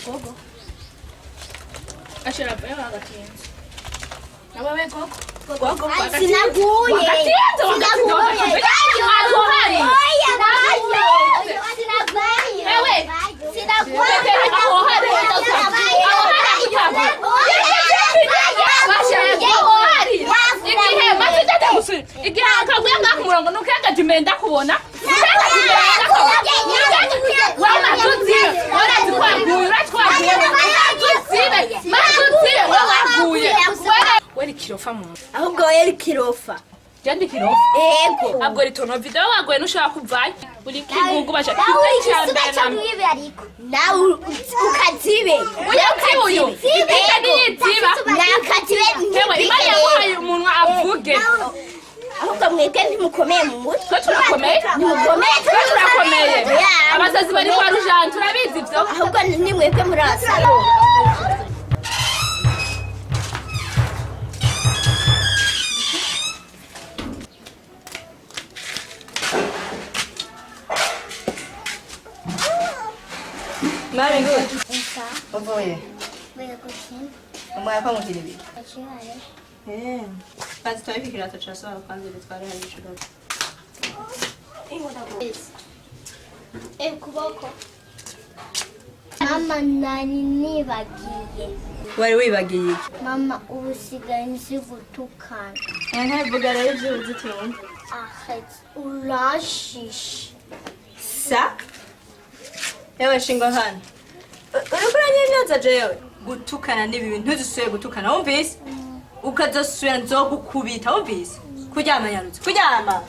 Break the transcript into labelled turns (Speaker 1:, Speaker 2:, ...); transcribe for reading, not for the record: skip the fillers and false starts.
Speaker 1: Gogo. Achei a bela gatinha. Ela vai Gogo. Gogo.
Speaker 2: Sinaguye. Sinaguye. ahubwo yari kirofa
Speaker 1: Jandi kirofa
Speaker 2: ego
Speaker 1: abwo ritono video wagwe nushaka kuvayo uri kigugu basha
Speaker 2: nawe ukazibe
Speaker 1: uyu ziba
Speaker 2: nakazibe
Speaker 1: yewe imana yaguhaye umunwa avuge
Speaker 2: ahubwo mwebwe ntimukomeye mu mutwe
Speaker 1: twe turakomeye turakomeye abasazi bari kwa rujana turabizi ivyo
Speaker 2: ahubwo ni mwebwe murasa
Speaker 3: Very good.
Speaker 2: Esa,
Speaker 3: Oboye.
Speaker 2: voy a cocinar.
Speaker 3: Omoya kwa mukiribi.
Speaker 2: Cocinar.
Speaker 3: Kazi twafikira tuchasaba kwanza bitware hari ishuro.
Speaker 2: Kuboko. Mama nani nibagiye.
Speaker 3: Wari wibagiye iki?
Speaker 2: Mama usigaye nzi gutukana.
Speaker 3: Vuga rero ibyo uzi tumva.
Speaker 2: Ahet urashishe.
Speaker 3: Sa? Yewe shingo hano. Uriko uranyemeza jewe gutukana n'ibi bintu ntuzisuye gutukana wumvise? Ukazosubira nzogukubita wumvise? Kuryama yarutse. Kuryama.